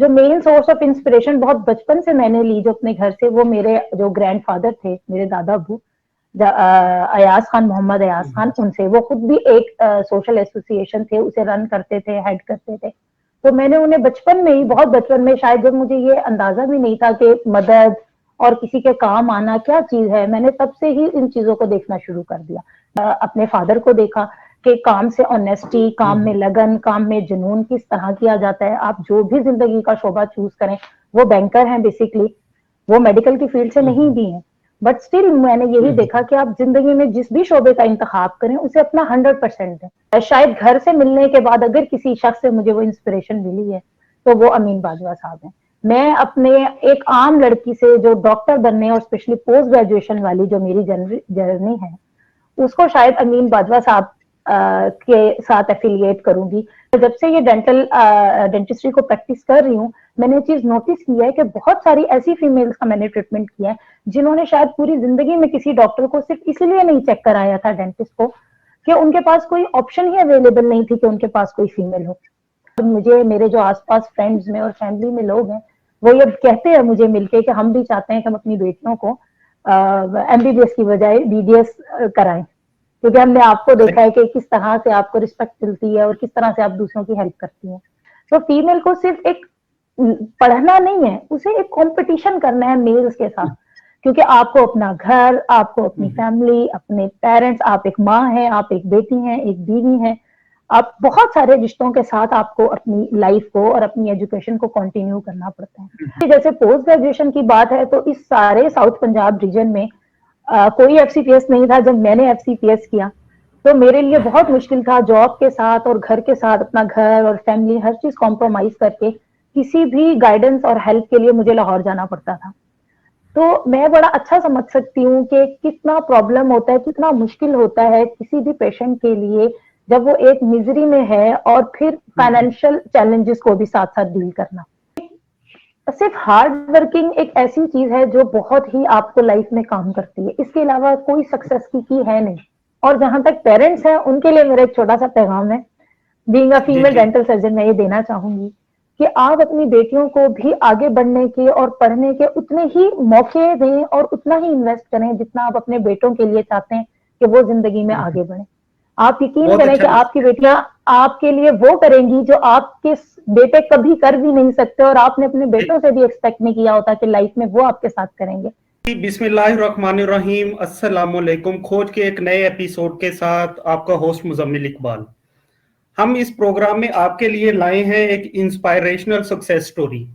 जो main source of inspiration बहुत बचपन से मैंने ली जो अपने घर से, वो मेरे जो ग्रैंडफादर थे, मेरे दादा अबू अयाज खान, मोहम्मद अयाज खान, उनसे। वो खुद भी एक सोशल एसोसिएशन थे, उसे रन करते थे, हेड करते थे। तो मैंने उन्हें बचपन में ही, बहुत बचपन में, शायद जब मुझे ये अंदाजा भी नहीं था कि मदद और किसी के काम आना क्या चीज है, मैंने तब से ही इन चीजों को देखना शुरू कर दिया। अपने फादर को देखा कि काम से ऑनेस्टी, काम में लगन, काम में जुनून किस तरह किया जाता है। आप जो भी जिंदगी का शोबा चूज करें, वो बैंकर हैं बेसिकली, वो मेडिकल की फील्ड से नहीं भी हैं, बट स्टिल मैंने यही देखा कि आप जिंदगी में जिस भी शोबे का इंतखाब करें, उसे अपना 100% दें। शायद घर से मिलने के बाद अगर किसी शख्स से मुझे वो इंस्पिरेशन मिली है, तो वो अमीन बाजवा साहब हैं। मैं अपने एक आम लड़की से जो डॉक्टर बनने और स्पेशली पोस्ट ग्रेजुएशन वाली जो मेरी जर्नी है, उसको शायद अमीन बाजवा साहब के साथ एफिलिएट करूंगी। जब से ये डेंटिस्ट्री को प्रैक्टिस कर रही हूँ, मैंने चीज नोटिस की है कि बहुत सारी ऐसी फीमेल्स का मैंने ट्रीटमेंट किया है जिन्होंने शायद पूरी जिंदगी में किसी डॉक्टर को सिर्फ इसलिए नहीं चेक कराया था, डेंटिस्ट को, कि उनके पास कोई ऑप्शन ही अवेलेबल नहीं थी कि उनके पास कोई फीमेल हो। मुझे मेरे जो आसपास फ्रेंड्स में और फैमिली में लोग हैं, वो ये कहते हैं मुझे मिलके कि हम भी चाहते हैं कि हम अपनी बेटियों को एमबीबीएस की बजाय बीडीएस कराएं, क्योंकि हमने आपको देखा है कि किस तरह से आपको रिस्पेक्ट मिलती है और किस तरह से आप दूसरों की हेल्प करती हैं। तो फीमेल को सिर्फ एक पढ़ना नहीं है, उसे एक कंपटीशन करना है मेल्स के साथ, क्योंकि आपको अपना घर, आपको अपनी फैमिली, अपने पेरेंट्स, आप एक माँ हैं, आप एक बेटी हैं, एक बीवी हैं, आप बहुत सारे रिश्तों के साथ आपको अपनी लाइफ को और अपनी एजुकेशन को कंटिन्यू करना पड़ता है। जैसे पोस्ट ग्रेजुएशन की बात है, तो इस सारे साउथ पंजाब रीजन में कोई एफसीपीएस नहीं था। जब मैंने एफसीपीएस किया तो मेरे लिए बहुत मुश्किल था, जॉब के साथ और घर के साथ, अपना घर और फैमिली हर चीज कॉम्प्रोमाइज करके किसी भी गाइडेंस और हेल्प के लिए मुझे लाहौर जाना पड़ता था। तो मैं बड़ा अच्छा समझ सकती हूँ कि कितना प्रॉब्लम होता है, कितना मुश्किल होता है किसी भी पेशेंट के लिए जब वो एक मिजरी में है और फिर फाइनेंशियल चैलेंजेस को भी साथ साथ डील करना। सिर्फ हार्ड वर्किंग एक ऐसी चीज है जो बहुत ही आपको लाइफ में काम करती है, इसके अलावा कोई सक्सेस की है नहीं। और जहां तक पेरेंट्स हैं, उनके लिए मेरा एक छोटा सा पैगाम है, being a female dental surgeon, मैं ये देना चाहूंगी कि आप अपनी बेटियों को भी आगे बढ़ने के और पढ़ने के उतने ही मौके दें और उतना ही इन्वेस्ट करें जितना आप अपने बेटों के लिए चाहते हैं कि वो जिंदगी में आगे बढ़े। आप यकीन करें कि आपकी बेटियां आपके लिए वो करेंगी जो आपके बेटे कभी कर भी नहीं सकते, और आपने अपने बेटों से भी एक्सपेक्ट नहीं किया होता कि लाइफ में वो आपके साथ करेंगे। बिस्मिल्लाहिर्रहमानिर्रहीम, अस्सलाम वालेकुम। खोज के एक नए एपिसोड के साथ आपका होस्ट मुजम्मिल इकबाल। हम इस प्रोग्राम में आपके लिए लाए हैं एक इंस्पायरेशनल सक्सेस स्टोरी।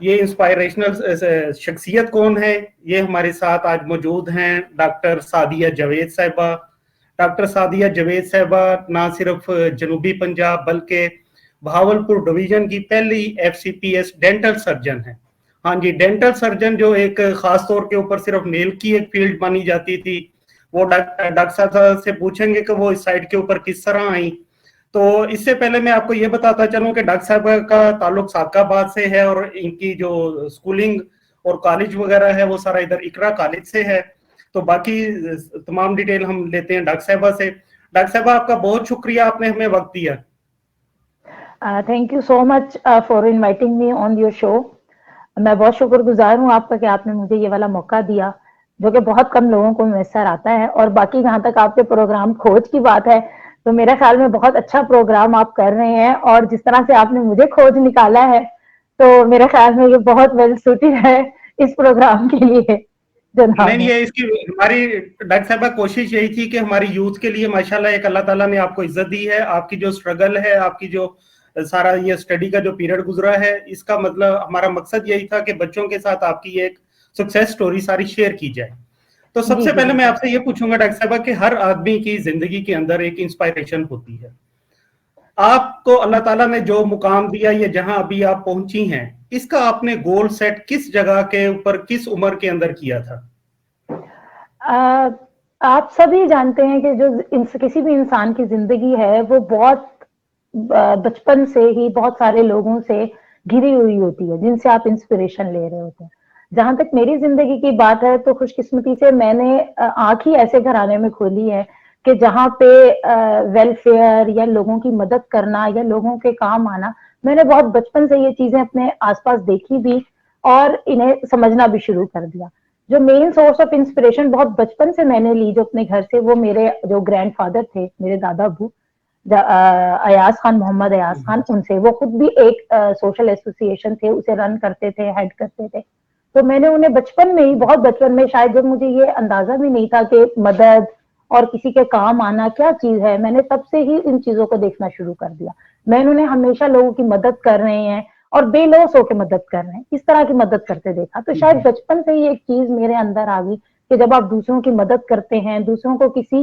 ये इंस्पायरेशनल शख्सियत कौन है, ये हमारे साथ आज मौजूद हैं डॉक्टर सादिया जावेद साहिबा। डॉक्टर सादिया जावेद साहिबा ना सिर्फ जनूबी पंजाब बल्कि भावलपुर डिवीजन की पहली एफसीपीएस डेंटल सर्जन है। हाँ जी, डेंटल सर्जन जो एक खास तौर के ऊपर सिर्फ नेल की एक फील्ड मानी जाती थी, वो डॉक्टर साहब से पूछेंगे कि वो इस साइड के ऊपर किस तरह आई। तो इससे पहले मैं आपको ये बताता चलूं कि डॉक्टर साहब का ताल्लुक सादकाबाद से है और इनकी जो स्कूलिंग और कॉलेज वगैरह है वो सारा इधर इकरा कॉलेज से है। तो बाकी तमाम डिटेल हम लेते हैं डॉक्टर साहबा से। डॉक्टर साहबा, आपका बहुत शुक्रिया, आपने हमें वक्त दिया। Thank you so much for inviting me on your show. मैं बहुत शुक्रगुजार हूँ आपका कि आपने मुझे ये वाला मौका दिया, जो कि बहुत कम लोगों को मैसर आता है। और बाकी जहां तक आपके प्रोग्राम खोज की बात है, तो मेरे ख्याल में बहुत अच्छा प्रोग्राम आप कर रहे हैं, और जिस तरह से आपने मुझे खोज निकाला है, तो मेरे ख्याल में ये बहुत वेल सूटेड है इस प्रोग्राम के लिए। नहीं, ये इसकी हमारी डॉक्टर साहबा कोशिश यही थी कि हमारी यूथ के लिए माशाल्लाह एक अल्लाह ताला ने आपको इज्जत दी है। आपकी जो स्ट्रगल है, आपकी जो सारा ये स्टडी का जो पीरियड गुजरा है, इसका मतलब हमारा मकसद यही था कि बच्चों के साथ आपकी एक सक्सेस स्टोरी सारी शेयर की जाए। तो सबसे पहले मैं आपसे ये पूछूंगा डॉक्टर साहबा कि हर आदमी की जिंदगी के अंदर एक इंस्पायरेशन होती है। आपको अल्लाह ताला ने जो मुकाम दिया, ये जहां अभी आप पहुंची हैं, इसका आपने गोल सेट किस जगह के ऊपर, किस उम्र के अंदर किया था? आप सभी जानते हैं कि जो किसी भी इंसान की जिंदगी है, वो बहुत बचपन से ही बहुत सारे लोगों से घिरी हुई होती है जिनसे आप इंस्पिरेशन ले रहे होते हैं। जहां तक मेरी जिंदगी की बात है, तो खुशकिस्मती से मैंने आंख ही ऐसे घराने में खोली है कि जहां पे वेलफेयर या लोगों की मदद करना या लोगों के काम आना मैंने बहुत बचपन से ये चीजें अपने आसपास देखी भी और इन्हें समझना भी शुरू कर दिया। जो मेन सोर्स ऑफ इंस्पिरेशन बहुत बचपन से मैंने ली जो अपने घर से, वो मेरे जो ग्रैंडफादर थे, मेरे दादा अबू अयाज खान, मोहम्मद अयाज खान, उनसे। वो खुद भी एक सोशल एसोसिएशन थे, उसे रन करते थे, हेड करते थे। तो मैंने उन्हें बचपन में ही, बहुत बचपन में, शायद जब मुझे ये अंदाजा भी नहीं था कि मदद और किसी के काम आना क्या चीज है, मैंने तब से ही इन चीजों को देखना शुरू कर दिया। मैं उन्हें हमेशा लोगों की मदद कर रहे हैं और बेलौस होकर मदद कर रहे हैं, इस तरह की मदद करते देखा। तो शायद बचपन से ही एक चीज मेरे अंदर आ गई कि जब आप दूसरों की मदद करते हैं, दूसरों को किसी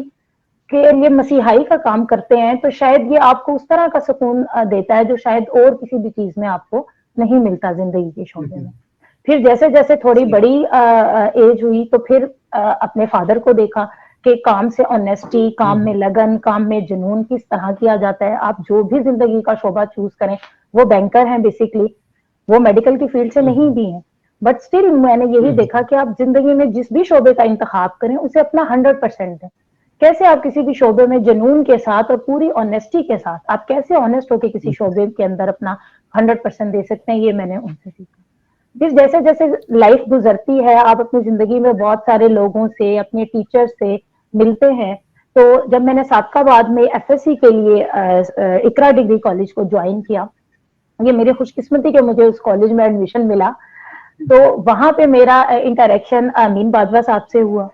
के लिए मसीहाई का काम करते हैं, तो शायद ये आपको उस तरह का सुकून देता है जो शायद और किसी भी चीज में आपको नहीं मिलता जिंदगी के शोबे में। फिर जैसे जैसे थोड़ी बड़ी एज हुई तो फिर अपने फादर को देखा कि काम से ऑनेस्टी, काम में लगन, काम में जुनून किस तरह किया जाता है। आप जो भी जिंदगी का शोबा चूज करें, वो बैंकर हैं बेसिकली, वो मेडिकल की फील्ड से नहीं भी हैं, बट स्टिल मैंने यही देखा कि आप जिंदगी में जिस भी शोबे का इंतखाब करें उसे अपना 100% दें। कैसे आप किसी भी शोबे में जुनून के साथ और पूरी ऑनेस्टी के साथ आप कैसे ऑनेस्ट होकर किसी शोबे के अंदर अपना 100% दे सकते हैं, ये मैंने उनसे सीखा। जिस जैसे जैसे लाइफ गुजरती है, आप अपनी जिंदगी में बहुत सारे लोगों से, अपने टीचर से मिलते हैं। तो जब मैंने सादकाबाद में एफएससी के लिए इकरा डिग्री कॉलेज को ज्वाइन किया, ये मेरी खुशकिस्मती कि मुझे उस कॉलेज में एडमिशन मिला, तो वहां पे मेरा इंटरेक्शन अमीन बाजवा साहब से हुआ,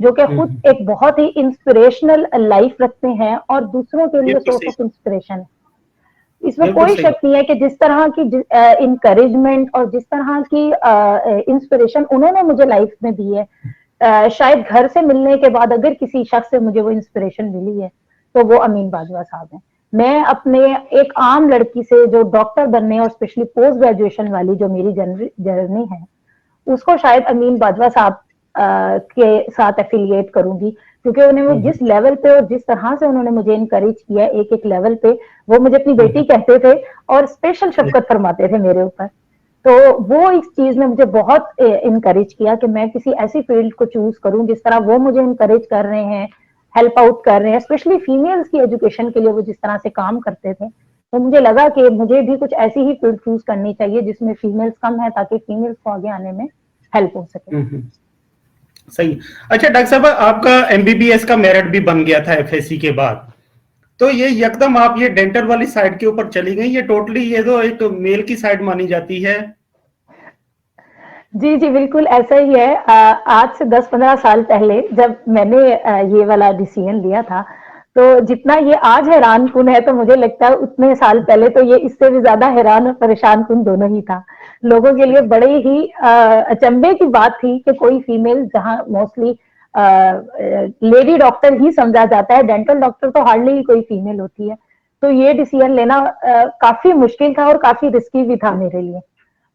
जो कि खुद एक बहुत ही इंस्पिरेशनल लाइफ रखते हैं और दूसरों के लिए सोर्स ऑफ इंस्पिरेशन है। इसमें कोई शक नहीं है कि जिस तरह की इंकरेजमेंट और जिस तरह की इंस्पिरेशन उन्होंने मुझे लाइफ में दी है, शायद घर से मिलने के बाद अगर किसी शख्स से मुझे वो इंस्पिरेशन मिली है तो वो अमीन बाजवा साहब हैं। मैं अपने एक आम लड़की से जो डॉक्टर बनने और स्पेशली पोस्ट ग्रेजुएशन वाली जो मेरी जर्नी है, उसको शायद अमीन बाजवा साहब के साथ एफिलिएट करूंगी, क्योंकि उन्हें वो जिस लेवल पे और जिस तरह से उन्होंने मुझे इनकरेज किया एक एक लेवल पे, वो मुझे अपनी बेटी कहते थे और स्पेशल शफकत फरमाते थे मेरे ऊपर। तो वो इस चीज ने मुझे बहुत इनकरेज किया कि मैं किसी ऐसी फील्ड को चूज करूं जिस तरह वो मुझे इनकरेज कर रहे हैं, हेल्प आउट कर रहे हैं, स्पेशली फीमेल्स की एजुकेशन के लिए वो जिस तरह से काम करते थे। तो मुझे लगा कि मुझे भी कुछ ऐसी ही फील्ड चूज करनी चाहिए जिसमें फीमेल्स कम है, ताकि फीमेल्स को आगे आने में हेल्प हो सके। सही। अच्छा डॉक्टर साहब, आपका एमबीबीएस का मेरिट भी बन गया था एफएससी के बाद, तो ये एकदम आप ये डेंटल वाली साइड के ऊपर चली गई, ये टोटली ये तो एक मेल की साइड मानी जाती है। जी जी बिल्कुल ऐसा ही है। आज से 10-15 साल पहले जब मैंने ये वाला डिसीजन लिया था, तो जितना ये आज हैरान कुन है, तो मुझे लगता है उतने साल पहले तो ये इससे भी ज्यादा हैरान और परेशान कुन दोनों ही था। लोगों के लिए बड़े ही अचंभे की बात थी कि कोई फीमेल, जहां मोस्टली लेडी डॉक्टर ही समझा जाता है, डेंटल डॉक्टर तो हार्डली ही कोई फीमेल होती है, तो ये डिसीजन लेना काफी मुश्किल था और काफी रिस्की भी था मेरे लिए।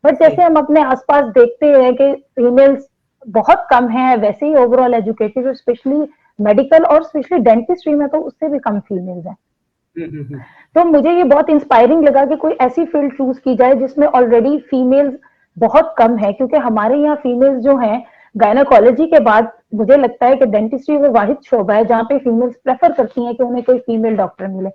बट जैसे हम अपने आसपास देखते हैं कि फीमेल्स बहुत कम है, वैसे ही ओवरऑल एजुकेटेड और स्पेशली मेडिकल और स्पेशली डेंटिस्ट्री में तो उससे भी कम फीमेल्स हैं। तो मुझे ये बहुत इंस्पायरिंग लगा कि कोई ऐसी फील्ड चूज की जाए जिसमें ऑलरेडी फीमेल्स बहुत कम है, क्योंकि हमारे यहाँ फीमेल्स जो हैं, गायनाकोलॉजी के बाद मुझे लगता है कि डेंटिस्ट्री वो वाहिद शोबा है जहाँ पे फीमेल्स प्रेफर करती हैं कि उन्हें कोई फीमेल डॉक्टर मिले,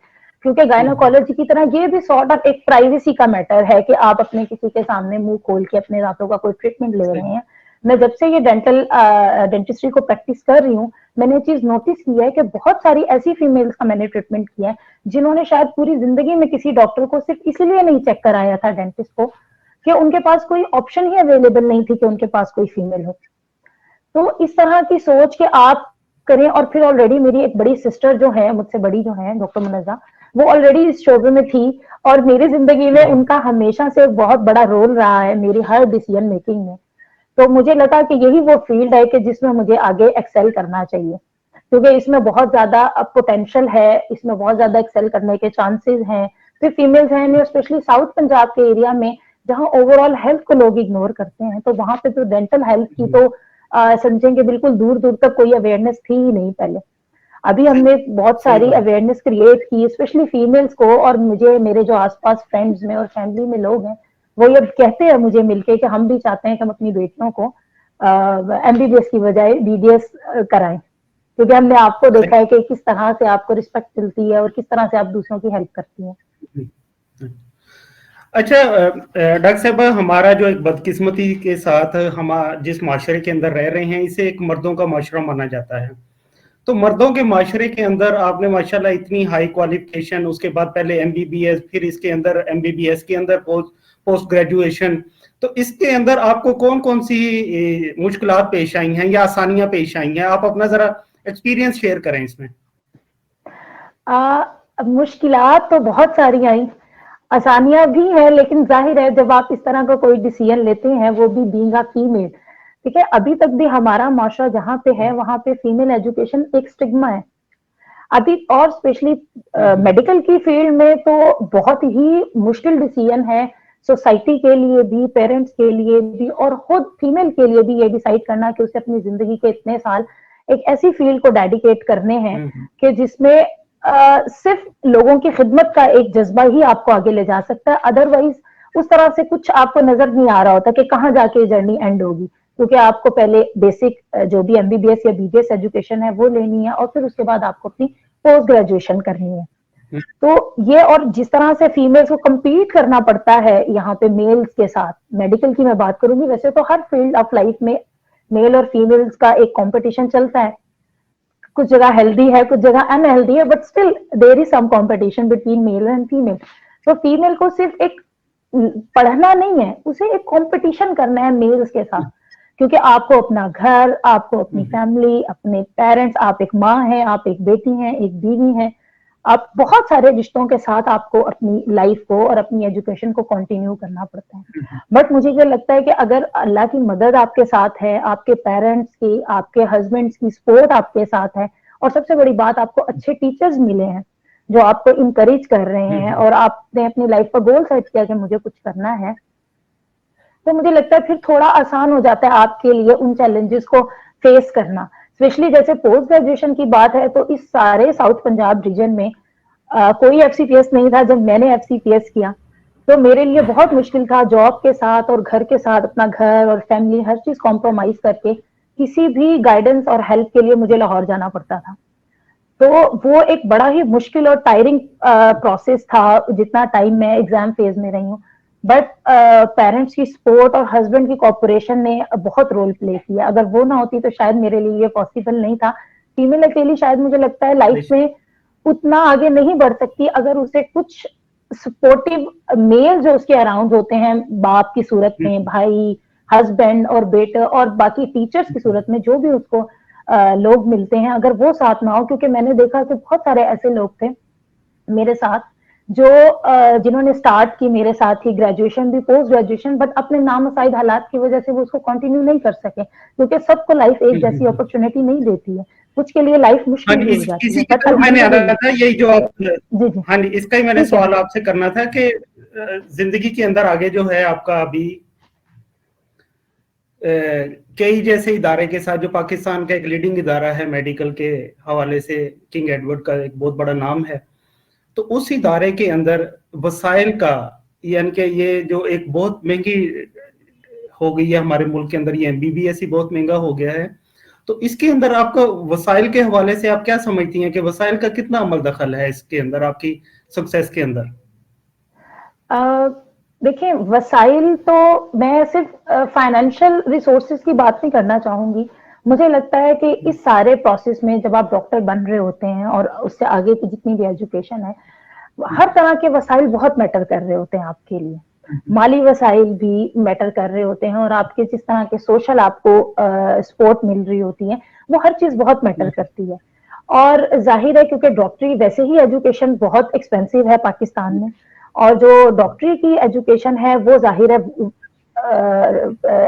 क्योंकि गायनाकोलॉजी की तरह ये भी सॉर्ट ऑफ एक प्राइवेसी का मैटर है कि आप अपने किसी के सामने मुंह खोल के अपने दांतों का कोई ट्रीटमेंट ले रहे हैं। मैं जब से ये डेंटिस्ट्री को प्रैक्टिस कर रही हूँ, मैंने चीज नोटिस की है कि बहुत सारी ऐसी फीमेल्स का मैंने ट्रीटमेंट किया है जिन्होंने शायद पूरी जिंदगी में किसी डॉक्टर को सिर्फ इसलिए नहीं चेक कराया था, डेंटिस्ट को, कि उनके पास कोई ऑप्शन ही अवेलेबल नहीं थी कि उनके पास कोई फीमेल हो। तो इस तरह की सोच के आप करें। और फिर ऑलरेडी मेरी एक बड़ी सिस्टर जो है, मुझसे बड़ी जो है, डॉक्टर मुनज़्ज़ा, वो ऑलरेडी इस शोबे में थी और मेरी जिंदगी में उनका हमेशा से बहुत बड़ा रोल रहा है मेरी हर डिसीजन मेकिंग में। तो मुझे लगा कि यही वो फील्ड है कि जिसमें मुझे आगे एक्सेल करना चाहिए, क्योंकि इसमें बहुत ज्यादा पोटेंशियल है, इसमें बहुत ज्यादा एक्सेल करने के चांसेस हैं। फिर फीमेल्स हैं, स्पेशली साउथ पंजाब के एरिया में जहाँ ओवरऑल हेल्थ को लोग इग्नोर करते हैं, तो वहां पे तो डेंटल हेल्थ की तो समझेंगे बिल्कुल दूर दूर तक कोई अवेयरनेस थी ही नहीं पहले। अभी हमने बहुत सारी अवेयरनेस क्रिएट की, स्पेशली फीमेल्स को, और मुझे मेरे जो आसपास फ्रेंड्स में और फैमिली में लोग हैं, वो ये कहते हैं मुझे मिलके कि हम भी चाहते हैं कि हम अपनी बेटियों को एमबीबीएस की बजाय बीडीएस कराएं, क्योंकि हमने आपको देखा है कि किस तरह से आपको रिस्पेक्ट मिलती है और किस तरह से आप दूसरों की हेल्प करती हैं। अच्छा डॉक्टर साहब, हमारा जो एक बदकिस्मती के साथ हम जिस माशरे के अंदर रह रहे हैं, इसे एक मर्दों का माशरा माना जाता है। तो मर्दों के माशरे के अंदर आपने माशाल्लाह इतनी हाई क्वालिफिकेशन, उसके बाद पहले एमबीबीएस, फिर इसके अंदर एमबीबीएस के अंदर पोस्ट ग्रेजुएशन, तो इसके अंदर आपको कौन कौन सी मुश्किलात पेश आई हैं या आसानियां पेश आई हैं? आप अपना जरा एक्सपीरियंस शेयर करें इसमें। मुश्किलात तो बहुत सारी आई, आसानियां भी है, लेकिन जाहिर है जब आप इस तरह का कोई डिसीजन लेते हैं, वो भी बीइंग अ फीमेल, ठीक है, अभी तक भी हमारा माशरा जहाँ पे है वहां पे फीमेल एजुकेशन एक स्टिग्मा है अभी, और स्पेशली मेडिकल की फील्ड में तो बहुत ही मुश्किल डिसीजन है सोसाइटी के लिए भी, पेरेंट्स के लिए भी, और खुद फीमेल के लिए भी ये डिसाइड करना कि उसे अपनी जिंदगी के इतने साल एक ऐसी फील्ड को डेडिकेट करने हैं कि जिसमें सिर्फ लोगों की खिदमत का एक जज्बा ही आपको आगे ले जा सकता है। अदरवाइज उस तरह से कुछ आपको नजर नहीं आ रहा होता कि कहाँ जाके जर्नी एंड होगी, क्योंकि आपको पहले बेसिक जो भी एमबीबीएस या बीबीएस एजुकेशन है वो लेनी है, और फिर उसके बाद आपको अपनी पोस्ट ग्रेजुएशन करनी है। तो ये, और जिस तरह से फीमेल्स को compete करना पड़ता है यहाँ पे मेल्स के साथ, मेडिकल की मैं बात करूंगी, वैसे तो हर फील्ड ऑफ लाइफ में मेल और फीमेल्स का एक कंपटीशन चलता है, कुछ जगह हेल्दी है, कुछ जगह अनहेल्दी है, but still there is some competition between male and female. तो फीमेल को सिर्फ एक पढ़ना नहीं है, उसे एक कंपटीशन करना है मेल्स के साथ, क्योंकि आपको अपना घर, आपको अपनी फैमिली, अपने पेरेंट्स, आप एक माँ हैं, आप एक बेटी हैं, एक बीवी हैं, आप बहुत सारे रिश्तों के साथ आपको अपनी लाइफ को और अपनी एजुकेशन को कंटिन्यू करना पड़ता है। बट मुझे ये लगता है कि अगर अल्लाह की मदद आपके साथ है, आपके पेरेंट्स की, आपके हस्बैंड्स की सपोर्ट आपके साथ है, और सबसे बड़ी बात आपको अच्छे टीचर्स मिले हैं जो आपको इनकरेज कर रहे हैं, और आपने अपनी लाइफ का गोल सेट किया कि मुझे कुछ करना है, तो मुझे लगता है फिर थोड़ा आसान हो जाता है आपके लिए उन चैलेंजेस को फेस करना। स्पेशली जैसे पोस्ट ग्रेजुएशन की बात है, तो इस सारे साउथ पंजाब रीजन में कोई एफसीपीएस नहीं था जब मैंने एफसीपीएस किया, तो मेरे लिए बहुत मुश्किल था जॉब के साथ और घर के साथ, अपना घर और फैमिली हर चीज कॉम्प्रोमाइज करके किसी भी गाइडेंस और हेल्प के लिए मुझे लाहौर जाना पड़ता था। तो वो एक बड़ा ही मुश्किल और टायरिंग प्रोसेस था जितना टाइम मैं एग्जाम फेज में रही हूँ, बट पेरेंट्स की सपोर्ट और हस्बैंड की कोऑपरेशन ने बहुत रोल प्ले किया। अगर वो ना होती तो शायद मेरे लिए ये पॉसिबल नहीं था। फीमेल अकेली शायद मुझे लगता है लाइफ में उतना आगे नहीं बढ़ सकती अगर उसे कुछ सपोर्टिव मेल जो उसके अराउंड होते हैं, बाप की सूरत में, भाई, हस्बैंड और बेटे, और बाकी टीचर्स की सूरत में जो भी उसको लोग मिलते हैं, अगर वो साथ ना हो, क्योंकि मैंने देखा कि बहुत सारे ऐसे लोग थे मेरे साथ जो जिन्होंने स्टार्ट की मेरे साथ ही ग्रेजुएशन भी, पोस्ट ग्रेजुएशन, बट अपने नामुसाइद हालात की वजह से वो उसको कंटिन्यू नहीं कर सके, क्योंकि सबको लाइफ एक जैसी अपॉर्चुनिटी नहीं देती है, कुछ के लिए लाइफ मुश्किल भी हो जाती है। इसी की तरफ मैंने आना था, यही जो आप, जी जी, हाँ जी, इसका ही मैंने सवाल आपसे करना था कि जिंदगी के अंदर आगे जो है आपका अभी कई जैसे इदारे के साथ, जो पाकिस्तान का एक लीडिंग इदारा है मेडिकल के हवाले से, किंग एडवर्ड का एक बहुत बड़ा नाम है, तो उस इदारे के अंदर वसाइल का, यानी कि ये जो एक बहुत महंगी हो गई है हमारे मुल्क के अंदर, ये एमबीबीएस ही बहुत महंगा हो गया है, तो इसके अंदर आपका वसाइल के हवाले से आप क्या समझती हैं कि वसाइल का कितना अमल दखल है इसके अंदर, आपकी सक्सेस के अंदर? देखिए, वसाइल तो मैं सिर्फ फाइनेंशियल रिसोर्सेज की बात नहीं करना चाहूंगी। मुझे लगता है कि इस सारे प्रोसेस में जब आप डॉक्टर बन रहे होते हैं और उससे आगे की जितनी भी एजुकेशन है, हर तरह के वसाइल बहुत मैटर कर रहे होते हैं आपके लिए। माली वसाइल भी मैटर कर रहे होते हैं, और आपके जिस तरह के सोशल आपको सपोर्ट मिल रही होती है, वो हर चीज बहुत मैटर करती है। और जाहिर है क्योंकि डॉक्टरी वैसे ही एजुकेशन बहुत एक्सपेंसिव है पाकिस्तान में, और जो डॉक्टरी की एजुकेशन है वो जाहिर है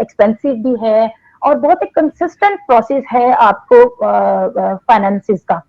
एक्सपेंसिव भी है, और बहुत एक कंसिस्टेंट प्रोसेस है आपको फाइनेंसिस का।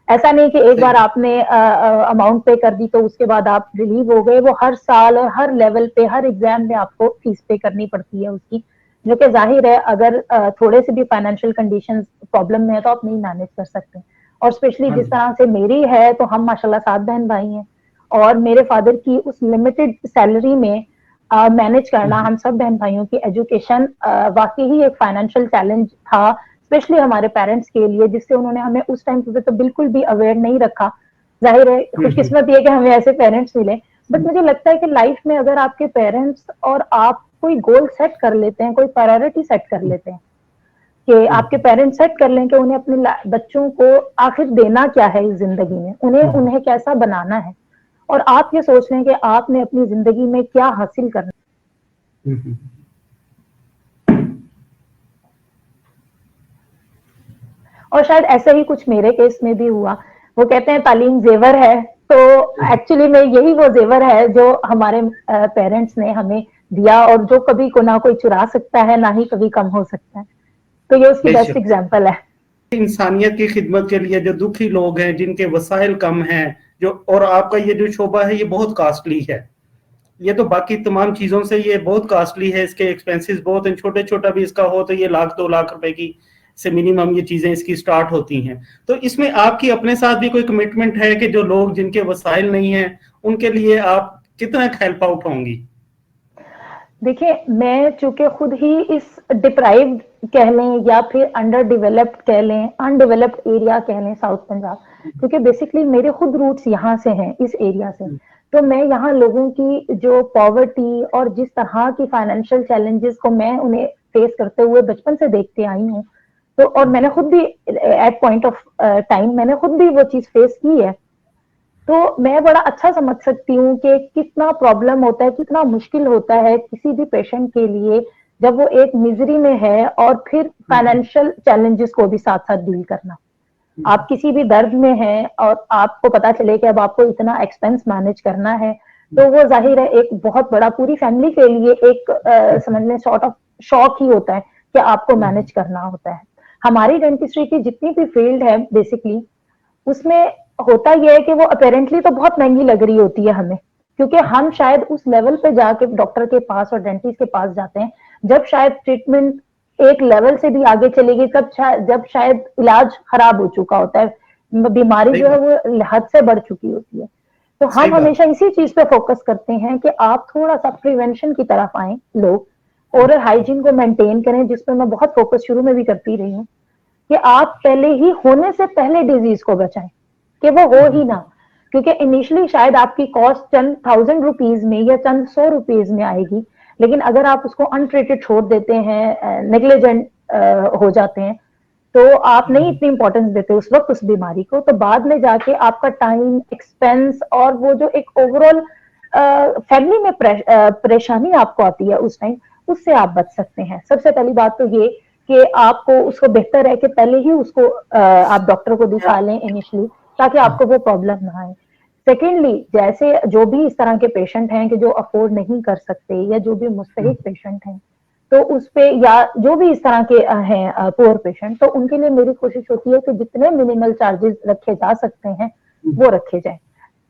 ऐसा नहीं कि एक बार आपने अमाउंट पे कर दी तो उसके बाद आप रिलीव हो गए, वो हर साल और हर लेवल पे, हर एग्जाम में आपको फीस पे करनी पड़ती है उसकी, जो कि जाहिर है अगर थोड़े से भी फाइनेंशियल कंडीशंस प्रॉब्लम में है तो आप नहीं मैनेज कर सकते। और स्पेशली जिस तरह से मेरी है, तो हम माशाल्लाह 7 बहन भाई हैं, और मेरे फादर की उस लिमिटेड सैलरी में मैनेज करना हम सब बहन भाइयों की एजुकेशन वाकई ही एक फाइनेंशियल चैलेंज था, स्पेशली हमारे पेरेंट्स के लिए, जिससे उन्होंने हमें उस टाइम पे तो बिल्कुल भी अवेयर नहीं रखा। जाहिर है खुशकिस्मत ये कि हमें ऐसे पेरेंट्स मिले, बट मुझे लगता है कि लाइफ में अगर आपके पेरेंट्स और आप कोई गोल सेट कर लेते हैं, कोई प्रायोरिटी सेट कर लेते हैं, कि आपके पेरेंट्स सेट कर लें कि उन्हें अपने बच्चों को आखिर देना क्या है इस जिंदगी में, उन्हें कैसा बनाना है, और आप ये सोच लें कि आपने अपनी जिंदगी में क्या हासिल करना है। और शायद ऐसे ही कुछ मेरे केस में भी हुआ। वो कहते हैं तालीम जेवर है, तो एक्चुअली में यही वो जेवर है जो हमारे पेरेंट्स ने हमें दिया, और जो कभी को ना कोई चुरा सकता है, ना ही कभी कम हो सकता है। तो ये उसकी बेस्ट एग्जांपल है। इंसानियत की खिदमत के लिए जो दुखी लोग हैं, जिनके वसाइल कम हैं, जो, और आपका ये जो शोबा है ये बहुत कॉस्टली है, ये तो बाकी तमाम चीजों से ये बहुत कॉस्टली है, इसके एक्सपेंसेस बहुत हैं, छोटे छोटा भी इसका हो तो ये 1-2 लाख रुपए की से मिनिमम ये चीजें इसकी स्टार्ट होती हैं। तो इसमें आपकी अपने साथ भी कोई कमिटमेंट है कि जो लोग जिनके वसाइल नहीं हैं उनके लिए आप कितना हेल्प आउट होंगी? देखिए, मैं चूंकि खुद ही इस डिप्राइव्ड कह लें या फिर अंडर डेवलप्ड कह लें, अनडेवलप्ड एरिया कह लें, साउथ पंजाब, क्योंकि बेसिकली मेरे खुद रूट्स यहाँ से हैं, इस एरिया से, तो मैं यहाँ लोगों की जो पॉवर्टी और जिस तरह की फाइनेंशियल चैलेंजेस को मैं उन्हें फेस करते हुए बचपन से देखते आई हूँ, तो और मैंने खुद भी एट पॉइंट ऑफ टाइम मैंने खुद भी वो चीज फेस की है, तो मैं बड़ा अच्छा समझ सकती हूँ कि कितना प्रॉब्लम होता है, कितना मुश्किल होता है किसी भी पेशेंट के लिए जब वो एक मिजरी में है और फिर फाइनेंशियल चैलेंजेस को भी साथ साथ डील करना। आप किसी भी दर्द में हैं और आपको पता चले कि अब आपको इतना एक्सपेंस मैनेज करना है, तो वो जाहिर है एक बहुत बड़ा पूरी फैमिली के लिए एक समझ लें सॉर्ट ऑफ शॉक ही होता है कि आपको मैनेज करना होता है। हमारी डेंटिस्ट्री की जितनी भी फील्ड है बेसिकली, उसमें होता यह है कि वो अपेरेंटली तो बहुत महंगी लग रही होती है हमें, क्योंकि हम शायद उस लेवल पे जाके डॉक्टर के पास और डेंटिस्ट के पास जाते हैं जब शायद ट्रीटमेंट एक लेवल से भी आगे चलेगी, जब शायद इलाज खराब हो चुका होता है, बीमारी जो है वो हद से बढ़ चुकी होती है। तो हम हमेशा इसी चीज पे फोकस करते हैं कि आप थोड़ा सा प्रिवेंशन की तरफ आए, लोग ओरल हाइजीन को मेंटेन करें, जिसपे मैं बहुत फोकस शुरू में भी करती रही हूँ कि आप पहले ही होने से पहले डिजीज को बचाएं कि वो हो ही ना, क्योंकि इनिशियली शायद आपकी कॉस्ट चंद 1000 रुपीज में या चंद 100 रुपीज में आएगी, लेकिन अगर आप उसको अनट्रीटेड छोड़ देते हैं, नेग्लिजेंट हो जाते हैं, तो आप नहीं इतनी इंपॉर्टेंस देते उस वक्त उस बीमारी को, तो बाद में जाके आपका टाइम, एक्सपेंस और वो जो एक ओवरऑल फैमिली में परेशानी आपको आती है उस टाइम, उससे आप बच सकते हैं। सबसे पहली बात तो ये कि आपको उसको बेहतर है कि पहले ही उसको आप डॉक्टर को दिखा लें इनिशियली, ताकि आपको वो प्रॉब्लम ना आए। सेकेंडली, जैसे जो भी इस तरह के पेशेंट हैं कि जो अफोर्ड नहीं कर सकते या जो भी मुस्तहिक पेशेंट हैं, तो उस पे या जो भी इस तरह के हैं पुअर पेशेंट, तो उनके लिए मेरी कोशिश होती है कि जितने मिनिमल चार्जेस रखे जा सकते हैं वो रखे जाए।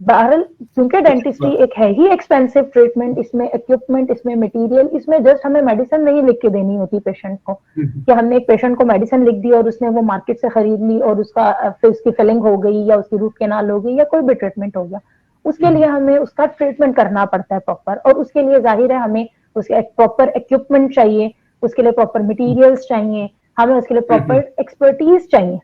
बहरहाल क्योंकि डेंटिस्ट्री एक है ही एक्सपेंसिव ट्रीटमेंट, इसमें इक्विपमेंट, इसमें मटेरियल, इसमें जस्ट हमें मेडिसिन नहीं लिख के देनी होती पेशेंट को कि हमने एक पेशेंट को मेडिसिन लिख दी और उसने वो मार्केट से खरीद ली और उसका फिर उसकी फिलिंग हो गई या उसकी रूट कैनाल हो गई या कोई भी ट्रीटमेंट हो गया, उसके लिए हमें उसका ट्रीटमेंट करना पड़ता है प्रॉपर, और उसके लिए जाहिर है हमें उसके प्रॉपर इक्विपमेंट चाहिए, उसके लिए प्रॉपर मटीरियल्स चाहिए, हमें उसके लिए प्रॉपर एक्सपर्टीज चाहिए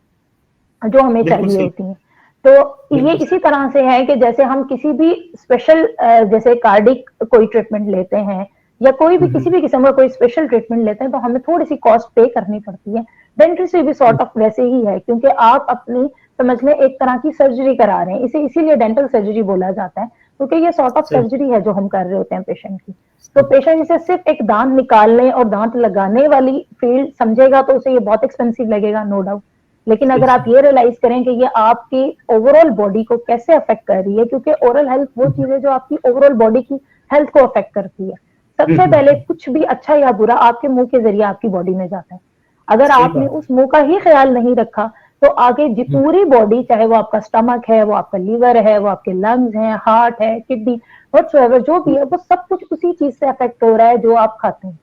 जो हमें चाहिए होती है। तो ये इसी तरह से है कि जैसे हम किसी भी स्पेशल जैसे कार्डिक कोई ट्रीटमेंट लेते हैं या कोई भी किसी भी किस्म का कोई स्पेशल ट्रीटमेंट लेते हैं, तो हमें थोड़ी सी कॉस्ट पे करनी पड़ती है। डेंटिस्ट्री भी सॉर्ट ऑफ वैसे ही है, क्योंकि आप अपनी समझ लें एक तरह की सर्जरी करा रहे हैं, इसे इसीलिए डेंटल सर्जरी बोला जाता है, क्योंकि ये सॉर्ट ऑफ सर्जरी है जो हम कर रहे होते हैं पेशेंट की। तो पेशेंट इसे सिर्फ एक दांत निकालने और दांत लगाने वाली फील्ड समझेगा तो उसे ये बहुत एक्सपेंसिव लगेगा, नो डाउट, लेकिन अगर आप ये रियलाइज करें कि ये आपकी ओवरऑल बॉडी को कैसे अफेक्ट कर रही है, क्योंकि ओरल हेल्थ वो चीज है जो आपकी ओवरऑल बॉडी की हेल्थ को अफेक्ट करती है। सबसे पहले कुछ भी अच्छा या बुरा आपके मुंह के जरिए आपकी बॉडी में जाता है। अगर आपने उस मुंह का ही ख्याल नहीं रखा तो आगे पूरी बॉडी, चाहे वो आपका स्टमक है, वो आपका लीवर है, वो आपके लंग्स हैं, हार्ट है, किडनी, व्हाटसोएवर जो भी है, वो सब कुछ उसी चीज से अफेक्ट हो रहा है जो आप खाते हैं।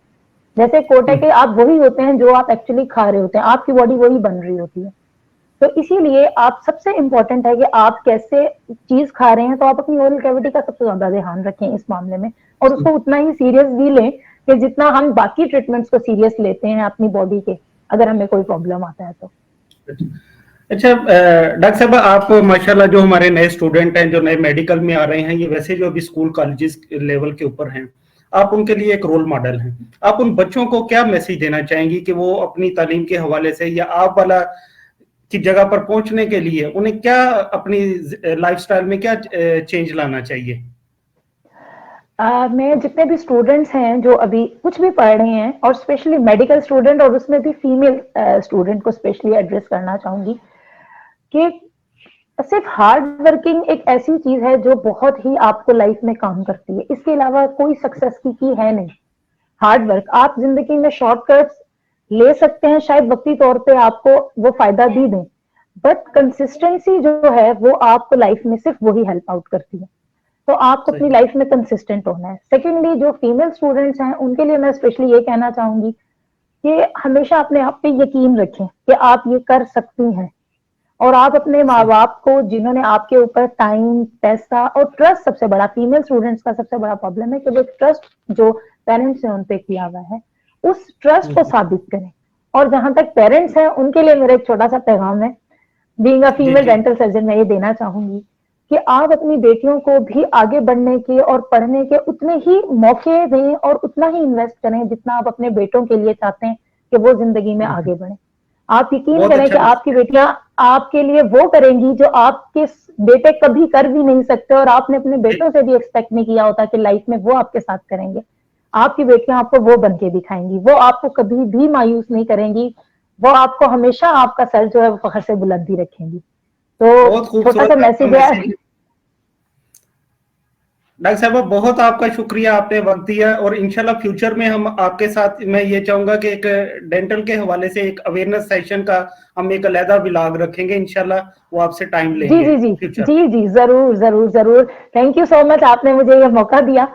जैसे कोट है कि आप वही होते हैं जो आप एक्चुअली खा रहे होते हैं, आपकी बॉडी वही बन रही होती है। तो इसीलिए आप सबसे इंपॉर्टेंट है कि आप कैसे चीज खा रहे हैं, तो आप अपनी ओरल कैविटी का सबसे ज्यादा ध्यान रखें इस मामले में, और उसको उतना ही सीरियस भी लें कि जितना हम बाकी ट्रीटमेंट्स को सीरियस लेते हैं अपनी बॉडी के, अगर हमें कोई प्रॉब्लम आता है तो। अच्छा डॉक्टर साहब, आप माशाल्लाह जो हमारे नए स्टूडेंट हैं, जो नए मेडिकल में आ रहे हैं, ये वैसे जो अभी स्कूल कॉलेजेस लेवल के ऊपर हैं, आप उनके लिए एक रोल मॉडल हैं। आप उन बच्चों को क्या मैसेज देना चाहेंगी कि वो अपनी तालीम के हवाले से या आप वाला की जगह पर पहुंचने के लिए उन्हें क्या अपनी लाइफस्टाइल में क्या चेंज लाना चाहिए? मैं जितने भी स्टूडेंट्स हैं जो अभी कुछ भी पढ़ रहे हैं और स्पेशली मेडिकल स्टूडेंट और उसमें भी फीमेल स्टूडेंट को स्पेशली एड्रेस करना चाहूंगी कि सिर्फ हार्ड वर्किंग एक ऐसी चीज है जो बहुत ही आपको लाइफ में काम करती है, इसके अलावा कोई सक्सेस की है नहीं। हार्ड वर्क, आप जिंदगी में शॉर्टकट्स ले सकते हैं, शायद वक्ती तौर पे आपको वो फायदा भी दें, बट कंसिस्टेंसी जो है वो आपको लाइफ में सिर्फ वही हेल्प आउट करती है। तो आपको अपनी सही। लाइफ में कंसिस्टेंट होना है। सेकेंडली, जो फीमेल स्टूडेंट्स हैं उनके लिए मैं स्पेशली ये कहना चाहूंगी कि हमेशा अपने आप पे यकीन रखें कि आप ये कर सकती हैं, और आप अपने माँ सही। बाप को, जिन्होंने आपके ऊपर टाइम, पैसा और ट्रस्ट, सबसे बड़ा फीमेल स्टूडेंट्स का सबसे बड़ा प्रॉब्लम है कि वो ट्रस्ट जो पेरेंट्स ने उन पे किया हुआ है, उस ट्रस्ट को हम्म। साबित करें। और जहां तक पेरेंट्स हैं उनके लिए मेरा एक छोटा सा पैगाम है, बीइंग अ जी फीमेल जी। डेंटल सर्जन, मैं ये देना चाहूंगी कि आप अपनी बेटियों को भी आगे बढ़ने के और पढ़ने के उतने ही मौके दें और उतना ही इन्वेस्ट करें जितना आप अपने बेटों के लिए चाहते हैं कि वो जिंदगी में आगे बढ़े। आप यकीन बहुत करें अच्छा कि आपकी मैसेज बेटियां आपके लिए वो करेंगी जो आपके बेटे कभी कर भी नहीं सकते, और आपने अपने है। बेटों से भी एक्सपेक्ट नहीं किया होता कि लाइफ में वो आपके साथ करेंगे। आपकी बेटियां आपको वो बन के दिखाएंगी, वो आपको कभी भी मायूस नहीं करेंगी, वो आपको हमेशा आपका सर जो है वो फखर से बुलंद ही रखेंगी। तो बहुत छोटा खूबसूरत सा आपका मैसेज है। मैसेज। डॉक्टर साहब, बहुत आपका शुक्रिया, आपने वक्त दिया, और इंशाल्लाह फ्यूचर में हम आपके साथ, मैं ये चाहूंगा कि एक डेंटल के हवाले से एक अवेयरनेस सेशन का हम एक अलहदा व्लॉग रखेंगे इंशाल्लाह, वो आपसे टाइम जी लेंगे जी जी फ्यूचर में। जी जी, जरूर जरूर जरूर। थैंक यू सो मच, आपने मुझे ये मौका दिया।